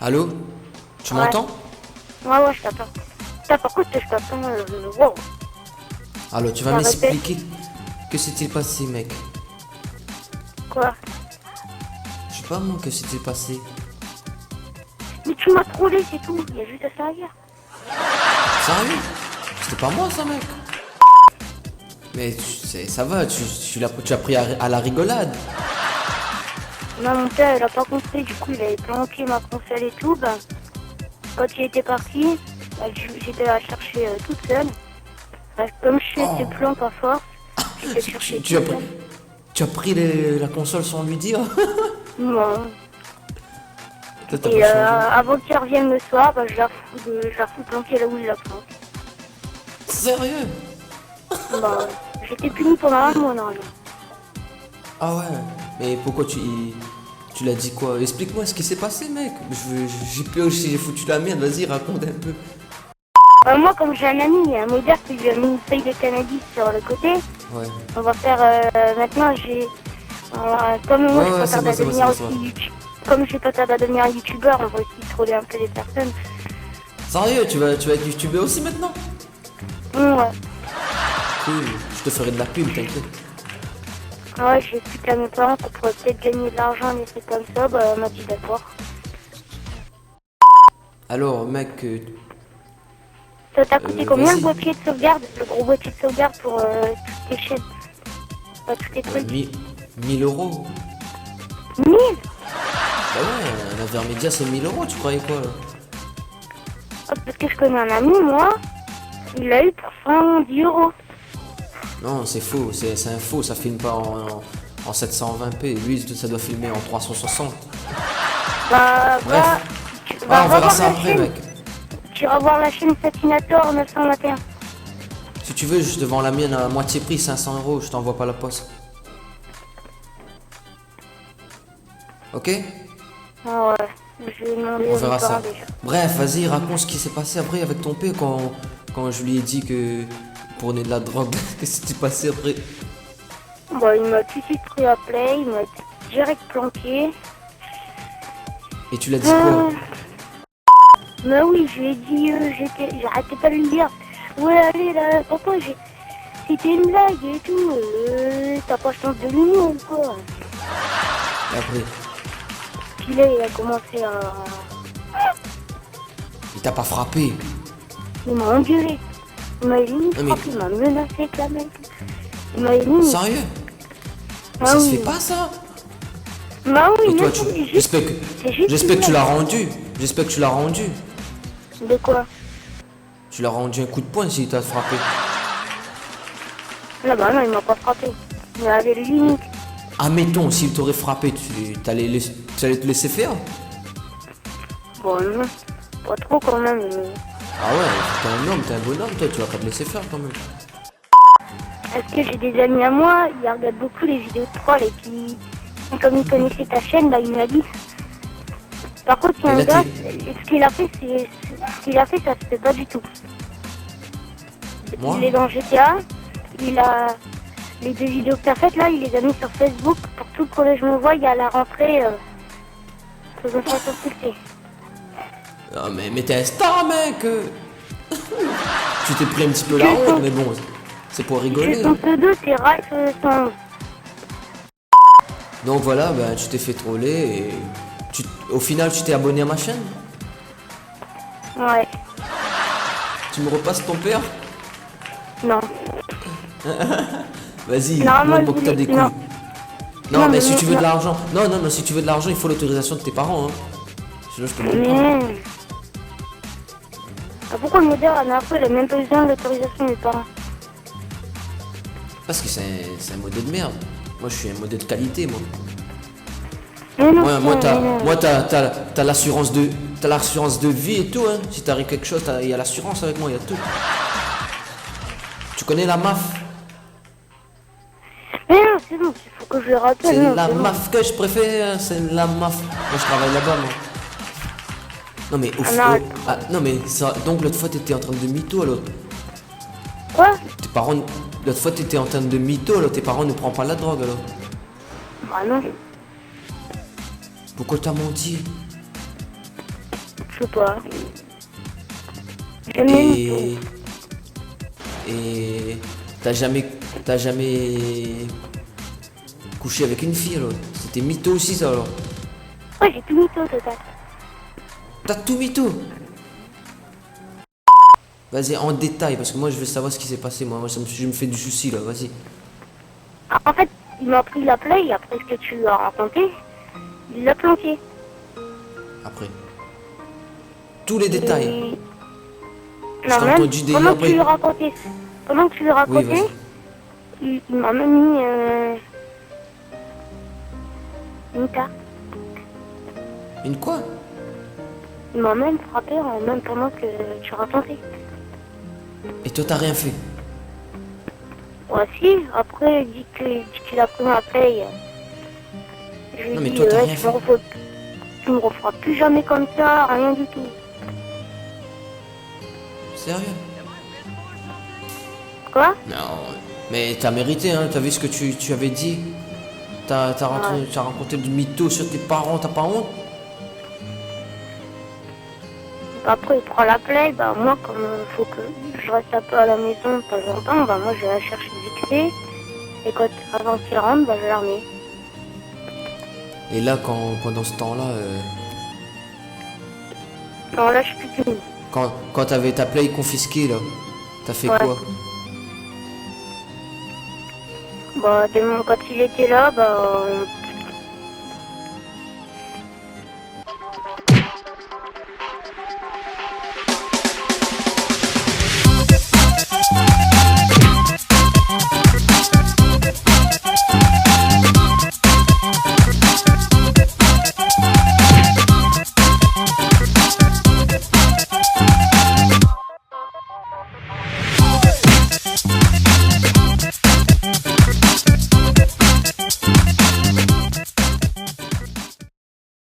Allô? Tu Ouais. m'entends? Ouais, je t'attends. Putain, par contre, je t'attends. Wow. Alors, tu vas Ça répète. m'expliquer que s'est-il passé, mec? Quoi? Je sais pas, moi, que s'est-il passé? Mais tu m'as trollé, c'est tout. Il y a juste à ça à dire. Sérieux? C'était pas moi, ça, mec. Mais ça va, tu as pris à la rigolade. Non, mon père, il a pas compris. Du coup, il avait planqué ma console et tout. Ben, quand il était parti, ben, j'étais la chercher toute seule. Ben, comme je sais tes plans pas fort, j'étais chercher Tu as toute pris, seule. tu as pris la console sans lui dire? Non. Toi, t'as Et pas changé. avant qu'il revienne le soir, ben, je la fous planquer là où il la planque. Sérieux? Ben, j'étais punie pendant un mois, normalement. Ah ouais, mais pourquoi tu l'as dit quoi? Explique-moi ce qui s'est passé, mec. J'ai peur aussi, j'ai foutu la merde, vas-y, raconte un peu. Moi, comme j'ai un ami, il y a un modèle qui lui a mis une feuille de cannabis sur le côté. Ouais. On va faire maintenant, comme moi, je Ouais, peux c'est tarder bon, à c'est bon, devenir c'est bon, aussi comme je peux tarder à devenir un youtubeur, on va aussi troller un peu les personnes. Sérieux, tu vas être youtubeur aussi maintenant? Ouais. Cool, je te ferai de la pub, t'inquiète. Ouais, j'ai expliqué à mes parents qu'on pourrait peut-être gagner de l'argent, des trucs comme ça. Bah, elle m'a dit d'accord. Alors, mec, Ça t'a coûté combien le vas-y. boîtier de sauvegarde? Le gros boîtier de sauvegarde pour toutes tes chaînes, pas tous tes trucs. 1000 euros. 1000. Bah ouais, un intermédiaire c'est 1000 euros, tu croyais quoi là? Parce que je connais un ami, moi, il l'a eu pour 110 euros. Non, c'est faux, c'est un faux, ça filme pas en 720p. Lui, ça doit filmer en 360. Bah, Bref. va On verra voir ça la après, chaîne. mec. Tu vas voir la chaîne Satinator 921. Si tu veux, je te vends la mienne à moitié prix, 500 euros, je t'envoie pas la poste. Ok? Ah ouais, je vais demander On à mes verra parents ça. déjà. Bref, vas-y, raconte ce qui s'est passé après avec ton père quand je lui ai dit que pour de la drogue, qu'est-ce qui s'est passé après? Bah, il m'a tout de suite pris à play, il m'a direct planqué. Et tu l'as dit quoi? Mais oui, je lui ai dit, j'arrêtais pas de lui dire. Ouais, allez là, papa, c'était une blague et tout. T'as pas chance de l'humour ou quoi? Et après, Puis là, il a commencé à. il t'a pas frappé? Il m'a engueulé. Il m'a limite Ah, mais- frappé, il m'a menacé avec la main. Il m'a limite. Sérieux? Mais Ah ça se oui. fait pas ça? Bah oui, Et toi, même pas, c'est juste- j'espère c'est juste j'espère une que tu l'as blague. rendu. J'espère que tu l'as rendu. De quoi? Tu l'as rendu un coup de poing s'il t'a frappé. Là, bah non, il m'a pas frappé. Il avait les limites. Admettons, s'il t'aurait frappé, tu allais te laisser faire? Bon, non, pas trop quand même. Ah ouais, t'es un homme, t'es un bonhomme, toi, tu vas pas te laisser faire quand même. Parce que j'ai des amis à moi, ils regardent beaucoup les vidéos de troll et puis, comme ils connaissaient ta chaîne, bah, il m'a dit. Par contre, il y a Et un là, gars, ce qu'il a fait, ça se fait pas du tout. Moi? Il est dans GTA, il a les 2 vidéos que t'as faites là, il les a mis sur Facebook pour tout le collège me voit, il y a la rentrée, faisons ça consulter. Ah mais t'es un star, mec. Tu t'es pris un petit peu la honte, mais bon, c'est pour rigoler. C'est ton pseudo, c'est Ralph 111. Donc voilà, ben, tu t'es fait troller et au final, tu t'es abonné à ma chaîne. Ouais, Tu me repasses ton père? non. Vas-y, Non, moi, montre-moi que t'as des couilles. non. Non, Non, mais mais si tu veux non. de l'argent. Non, non, non, si tu veux de l'argent, il faut l'autorisation de tes parents. Hein. Sinon, je te montre pas. Mais... Ah, pourquoi le modèle, à la fois, il a même pas besoin de l'autorisation des parents? Parce que c'est un modèle de merde. Moi, je suis un modèle de qualité, moi. Mais non, Moi, t'as l'assurance de vie et tout, hein. Si t'arrive quelque chose, il y a l'assurance avec moi, il y a tout. Tu connais la MAF? Mais non, c'est bon, il faut que je le rappelle. C'est non, la c'est bon. MAF que je préfère, hein, c'est la MAF. Moi, je travaille là-bas, moi. Non, mais au non, non, mais ça, donc l'autre fois, t'étais en train de mytho, alors. Quoi? Tes parents, l'autre fois, t'étais en train de mytho, alors tes parents ne prennent pas la drogue, alors. Bah non. Pourquoi t'as menti? Je sais pas. J'aime les mythos. Et t'as jamais couché avec une fille alors? C'était mytho aussi ça alors? Ouais, j'ai tout mytho total. T'as tout mytho? Vas-y en détail parce que moi je veux savoir ce qui s'est passé. Moi je me fais du souci là, vas-y. Ah, en fait, il m'a pris la play après ce que tu lui as raconté. Il l'a planqué. Après. Tous les détails. Et... Je Non, t'ai même entendu des pendant que après. tu lui racontais, pendant que tu lui Oui, racontais, vas-y. il m'a même mis une carte. Une quoi? Il m'a même frappé en même pendant que tu racontais. Et toi t'as rien fait? Ouais, si, après, il dit qu'il a pris ma paye. Je lui Non, mais dis, toi, t'as rien tu me referas plus jamais comme ça, rien du tout. Sérieux? Quoi? Non, mais t'as mérité, hein, t'as vu ce que tu avais dit? T'as raconté du mytho sur tes parents, t'as pas honte? Après, il prend la play, bah moi, comme il faut que je reste un peu à la maison de temps en temps, bah moi, je vais la chercher vite fait. Et quand avant qu'il rentre, bah je la remets. Et là, pendant ce temps-là, Non, là, je suis plus qu'une. quand t'avais ta play confisquée, là, t'as fait Ouais. quoi? Bah, quand il était là, bah,